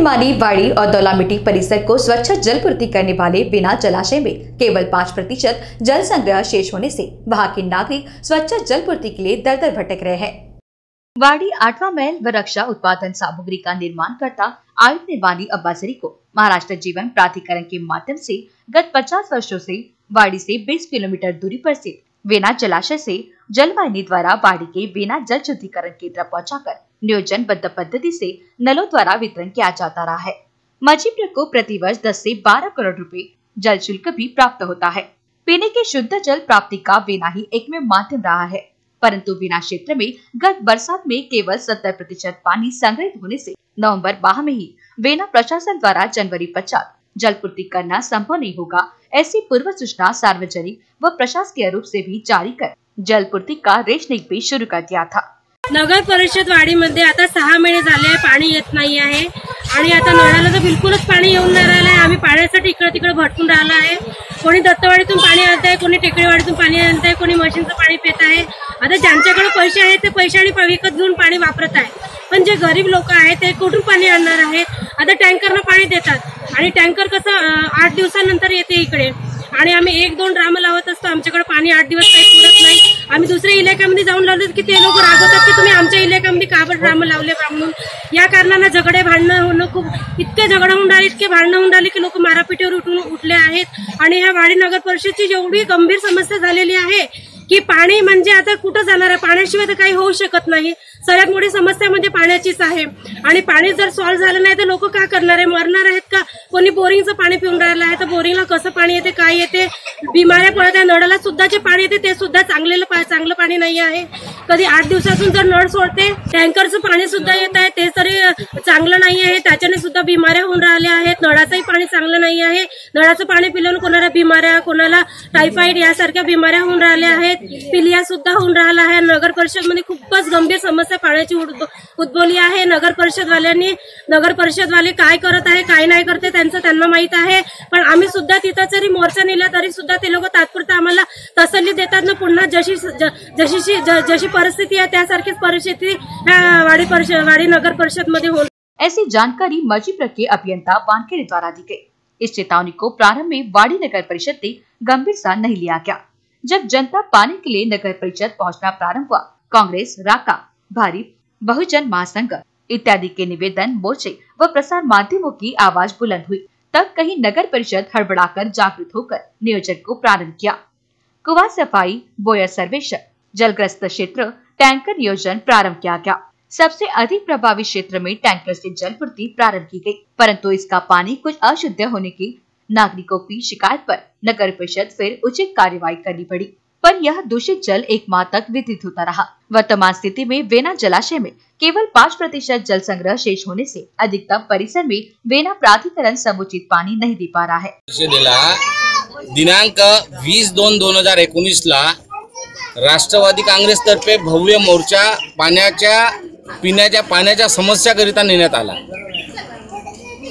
निर्माणी वाड़ी और दौलामिट्टी परिसर को स्वच्छ जल पूर्ति करने वाले बिना जलाशय में केवल 5% जल संग्रह शेष होने से वहां के नागरिक स्वच्छ जल पूर्ति के लिए दर दर भटक रहे हैं। वाड़ी 8वां महल व रक्षा उत्पादन सामग्री का निर्माण करता आयुक्त निर्माणी अब्बासरी को महाराष्ट्र जीवन प्राधिकरण के माध्यम से गत 50 वर्षों से वाड़ी से 20 किलोमीटर दूरी पर स्थित वेना जलाशय से जलवाहिनी द्वारा वाड़ी के वेना जल शुद्धिकरण केंद्र पहुंचाकर नियोजनबद्ध पद्धति से नलों द्वारा वितरण किया जाता रहा है। मजीपुर को प्रतिवर्ष 10 से 12 करोड़ रुपए जल शुल्क भी प्राप्त होता है। पीने के शुद्ध जल प्राप्ति का वेना ही एकमेव माध्यम रहा है, परंतु वेना क्षेत्र में गत बरसात में केवल 70% पानी संग्रहित होने से नवंबर माह में ही वेना प्रशासन द्वारा जनवरी पश्चात जल पूर्ति करना संभव नहीं होगा, ऐसी पूर्व सूचना सार्वजनिक व प्रशासकीय रूप से भी जारी कर जल पूर्ति का रेशनिंग भी शुरू कर दिया था। नगर परिषद वाडीमध्ये आता 6 महिने झाले आहे, पाणी येत नाही आहे आणि आता नळाला तर बिलकुलच पाणी येऊन नाही राहिलं आहे। आम्ही पाण्यासाठी इकडे तिकडे भटकून राहिलो आहे। कोणी दत्तवाडीतून पाणी आणत आहे, कोणी टेकडीवाडीतून पाणी आणत आहे, कोणी मशीनचं पाणी पित आहे। आता ज्यांच्याकडे पैसे आहेत ते पैशाने विकत घेऊन पाणी वापरत आहे, पण जे गरीब लोक आहेत ते कुठून पाणी आणणार आहेत। आता टँकरनं पाणी देतात आणि टँकर कसं 8 दिवसानंतर येते इकडे आणि आम्ही 1-2 ड्राम लावत असतो। आमच्याकडे पाणी 8 दिवस काही पुरत नाही। आम्ही दुसऱ्या इलाक्यामध्ये जाऊन लावले की ते लोक रागवतात की तुम्ही आमच्या इलाक्यामध्ये का बरं ड्राम लावले म्हणून। या कारणाने झगडे भांडणं होणं खूप इतके झगडे होऊन राहिले, इतके भांडणं होऊन राहिले की लोक मारापिटीवर उठले आहेत। आणि ह्या वाडी नगर परिषदची जेवढी गंभीर समस्या झालेली आहे की पाणी म्हणजे आता कुठं जाणार आहे, पाण्याशिवाय तर काही होऊ शकत नाही। सगळ्यात मोठी समस्या म्हणजे पाण्याचीच आहे आणि पाणी जर सॉल्व्ह झालं नाही तर लोक काय करणार आहे, मरणार आहेत का। कोणी बोरिंगचं पाणी पिऊन राहिलं आहे तर बोरिंगला कसं पाणी येते, काय येते, बिमाऱ्या पडत आहे। नळाला सुद्धा जे पाणी येते ते सुद्धा चांगलं पाणी नाही आहे। कधी 8 दिवसातून जर नळ सोडते, टँकरचं पाणी सुद्धा येत आहे ते तरी चांगलं नाही आहे, त्याच्याने सुद्धा बिमाऱ्या होऊन राहिल्या आहेत। नळाचंही पाणी चांगलं नाही आहे। नळाचं पाणी पिल्याने कोणाला बिमाऱ्या, कोणाला टायफॉइड यासारख्या बिमाऱ्या होऊन राहिल्या आहेत, पिलिया सुद्धा होऊन राहिला आहे। नगर परिषदमध्ये खूपच गंभीर समस्या पाण्याची उद्भवली आहे। नगर परिषदवाले काय करत आहे काय नाही करते त्यांना माहित आहे, पण आम्ही सुद्धा तिथं जरी मोर्चा नेला तरी सुद्धा ते लोक तात्पुरता आम्हाला तसल्ली देतात ना। पुन्हा जशी परिस्थिती है त्यासारखीच परिस्थिति वाड़ी नगर परिषद मध्ये हो। ऐसी जानकारी मजीपुर के अभियंता वानखेड़े द्वारा दी गई। इस चेतावनी को प्रारंभ में वाड़ी नगर परिषद ने गंभीर सा नहीं लिया गया। जब जनता पानी के लिए नगर परिषद पहुंचना प्रारंभ हुआ, कांग्रेस, राका, भारी, बहुजन महासंघ इत्यादि के निवेदन, मोर्चे व प्रसार माध्यमों की आवाज बुलंद हुई। तब कहीं नगर परिषद हड़बड़ाकर जागृत होकर नियोजन को प्रारंभ किया। कुआं सफाई, बोयर सर्वेक्षण, जलग्रस्त क्षेत्र, टैंकर नियोजन प्रारंभ किया गया। सबसे अधिक प्रभावित क्षेत्र में टैंकर से जल पूर्ति प्रारंभ की गई, परंतु इसका पानी कुछ अशुद्ध होने की नागरिकों की शिकायत पर नगर परिषद फिर उचित कार्यवाही करनी पड़ी, पर यह दूषित जल 1 माह तक वितरित होता रहा। वर्तमान स्थिति में वेना जलाशय में केवल 5% जल संग्रह शेष होने से अधिकतम परिसर में वेना प्राधिकरण समुचित पानी नहीं दे पा रहा है। दिनांक 20/2/2019 ला राष्ट्रवादी काँग्रेस तर्फे भव्य मोर्चा पिण्याच्या पाण्याच्या समस्याकरिता नेण्यात आला।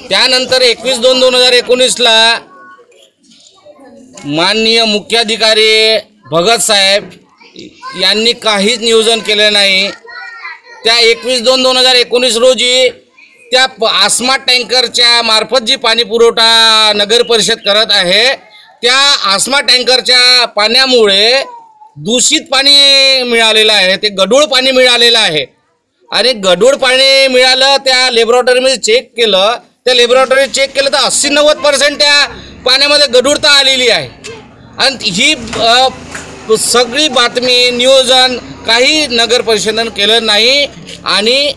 त्यानंतर 21/2/2019 ला माननीय मुख्याधिकारी भगत साहेब यांनी काहीच नियोजन केले नाही। त्या 21/2/2019 रोजी त्या आसमा टँकरच्या मार्फत जी पाणी पुरवठा नगर परिषद करत आहे, त्या आसमा टँकरच्या पाण्यामुळे दूषित पाणी मिळालेलं आहे, ते गढूळ पाणी मिळालेलं आहे। आणि गढूळ पाणी मिळालं, त्या लॅबोरेटरीमध्ये चेक केलं, त्या लॅबोरेटरीत चेक केलं तर 80-90% त्या पाण्यामध्ये गढूळता आलेली आहे। आणि ही सगळी बातमी नियोजन काही नगर परिषदेने केलं नाही आणि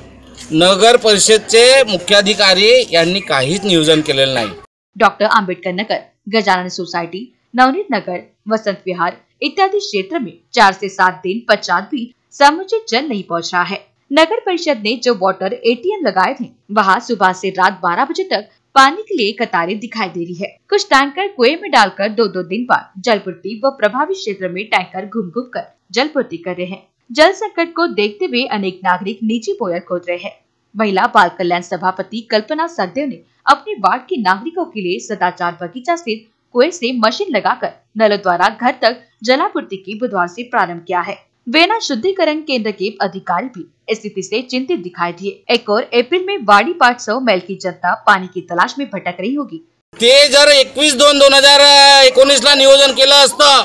नगर परिषदचे मुख्याधिकारी यांनी काहीच नियोजन केलेलं नाही। डॉक्टर आंबेडकर नगर, गजानन सोसाइटी, नवनीत नगर, वसंत विहार इत्यादि क्षेत्र में 4 से 7 दिन पश्चात भी समुचित जल नहीं पहुंच रहा है। नगर परिषद ने जो वाटर ATM लगाए थे, वहां सुबह से रात 12 बजे तक पानी के लिए कतारें दिखाई दे रही है। कुछ टैंकर कुएं में डालकर 2-2 दिन बाद जलपूर्ति व प्रभावित क्षेत्र में टैंकर घूम कर जलपूर्ति कर रहे हैं। जल संकट को देखते हुए अनेक नागरिक निजी बोयर खोद रहे हैं। महिला बाल कल्याण सभापति कल्पना सखदेव ने अपने वार्ड के नागरिकों के लिए सदाचार बगीचा स्थित कुएं से मशीन लगाकर नलों द्वारा घर तक जलापूर्ति की बुधवार से प्रारंभ किया है। वेना शुद्धिकरण केंद्र के अधिकारी भी स्थिति से चिंतित दिखाई दिए। एक और अप्रैल में वाड़ी 500 मैल की जनता पाणी की तलाश में भटक रही होगी। ते जर 21/2/2019 नियोजन केलं असतं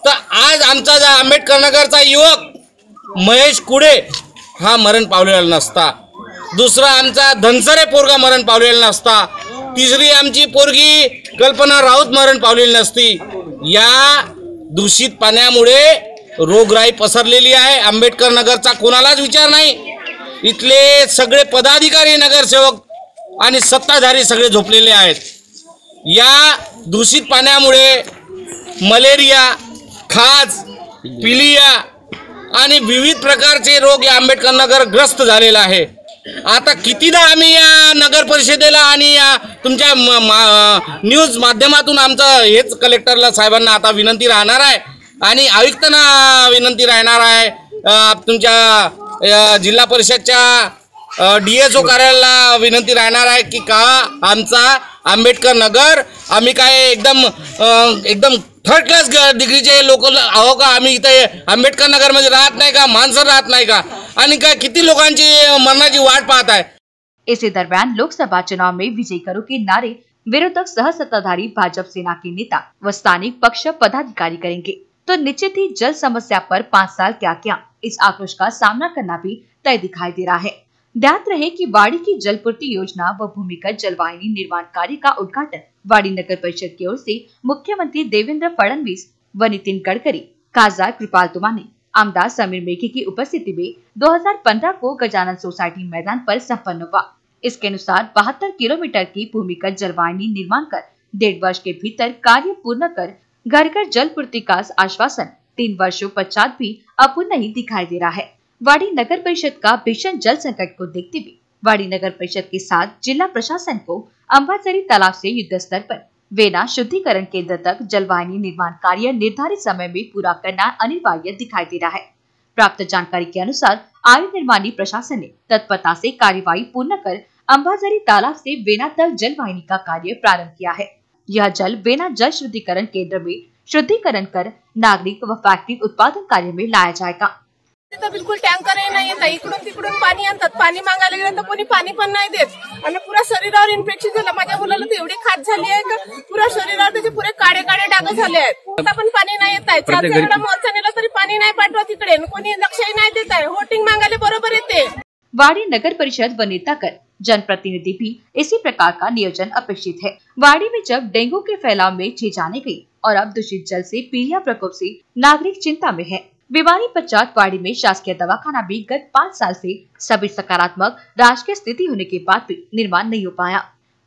तर आज आमचा आंबेडकर नगरचा युवक महेश कुडे हा मरण पावलेला नसता, दुसरा आमचा धनसरे पोरगा मरण पावलेला नसता, तिसरी आमची पोरगी कल्पना राऊत मरण पावलेली नसती। या दूषित पाण्यामुळे रोगराई पसरलेली आहे। आंबेडकर नगरचा कोणालाच विचार नाही। इथले सगळे पदाधिकारी, नगरसेवक आणि सत्ताधारी सगळे झोपलेले आहेत। या दूषित पाण्यामुळे मलेरिया, खाज, पिलिया आणि विविध प्रकारचे रोग या आंबेडकर नगर ग्रस्त झालेला आहे। आता कितीदा आम्ही या नगर परिषदेला आणि या तुमच्या न्यूज माध्यमातून आमचं हेच कलेक्टरला साहेबांना आता विनंती राहणार आहे आणि आयुक्तांना विनंती राहणार आहे, तुमच्या जिल्हा परिषदच्या DSO कार्यालयाला विनंती राहणार आहे की का आमचा आंबेडकर नगर आम्ही काय एकदम थर्ड क्लास डिग्रीचे लोक आहो का? आम्ही इथे आंबेडकर नगर मध्ये राहत नाही का? माणसं राहत नाही का? आणि काय किती लोकांची मरणाची वाट पाहत आहे। इसी दरम्यान लोकसभा चुनाव में विजय करो के नारे विरोधक सह सत्ताधारी भाजपा सेना के नेता व स्थानिक पक्ष पदाधिकारी करेंगे तो निश्चित ही जल समस्या पर 5 साल क्या क्या इस आक्रोश का सामना करना भी तय दिखाई दे रहा है। ध्यान रहे कि वाड़ी की जलपूर्ति योजना व भूमिगत जलवाहिनी निर्माण कार्य का उद्घाटन वाड़ी नगर परिषद की ओर से मुख्यमंत्री देवेंद्र फडणवीस व नितिन गडकरी, खासदार कृपाल तुमाने, आमदार समीर मेघे की उपस्थिति में 2015 को गजानन सोसाइटी मैदान पर संपन्न हुआ। इसके अनुसार 72 किलोमीटर की भूमिगत जलवाहिनी निर्माण कर 1.5 वर्ष के भीतर कार्य पूर्ण कर घर घर जलपूर्ति का आश्वासन 3 वर्षों पश्चात भी अपूर्ण ही दिखाई दे रहा है। वाड़ी नगर परिषद का भीषण जल संकट को देखते हुए वाड़ी नगर परिषद के साथ जिला प्रशासन को अंबाझरी तालाब से युद्ध स्तर पर वेना शुद्धिकरण केंद्र तक जलवाहिनी निर्माण कार्य निर्धारित समय में पूरा करना अनिवार्य दिखाई दे रहा है। प्राप्त जानकारी के अनुसार आर्य निर्माणी प्रशासन ने तत्परता से कार्यवाही पूर्ण कर अंबाझरी तालाब से वेना तक जलवाहिनी का कार्य प्रारंभ किया है। यह जल वेना जल शुद्धिकरण केंद्र में शुद्धिकरण कर नागरिक व फॅक्टरी उत्पादन कार्य में लाया जाएगा। तिथं बिलकुल टँकरही नाही येत, इकडून तिकडून पाणी आणतात, पाणी मागायला गेलं तर कोणी पाणी पण नाही देत आणि पुरा शरीरावर इन्फेक्शन झालं। माझ्या मुलाला तर एवढी खाज झाली आहे का पुरा शरीरावर त्याचे पुरे काळे काळे डाग झाले आहेत। आता पण पाणी नाही येत आहे, 4 वेळा मोर्चा नेला तरी पाणी नाही पाठवत तिकडे, कोणी लक्षही नाही देत आहे। होटिंग मागायला बरोबर येते। वाड़ी नगर परिषद व नेतागण जनप्रतिनिधि भी इसी प्रकार का नियोजन अपेक्षित है। वाड़ी में जब डेंगू के फैलाव में 6 जाने गई और अब दूषित जल से पीलिया प्रकोप से नागरिक चिंता में है। बीमारी पश्चात वाड़ी में शासकीय दवाखाना भी गत 5 साल से सभी सकारात्मक राजकीय स्थिति होने के बाद भी निर्माण नहीं हो पाया।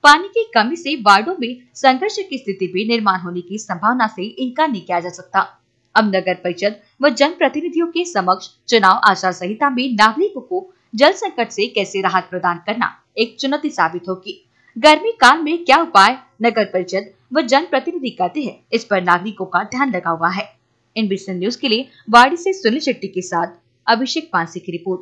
पानी की कमी से वार्डों में संघर्ष की स्थिति भी निर्माण होने की संभावना से इनकार नहीं किया जा सकता। अब नगर परिषद व जनप्रतिनिधियों के समक्ष चुनाव आचार संहिता में नागरिकों को जल संकट से कैसे राहत प्रदान करना एक चुनौती साबित होगी। गर्मी काल में क्या उपाय नगर परिषद व जनप्रतिनिधि करते हैं, इस पर नागरिकों का ध्यान लगा हुआ है। NBC न्यूज के लिए वाड़ी से सुनील शेट्टी के साथ अभिषेक पांसे की रिपोर्ट।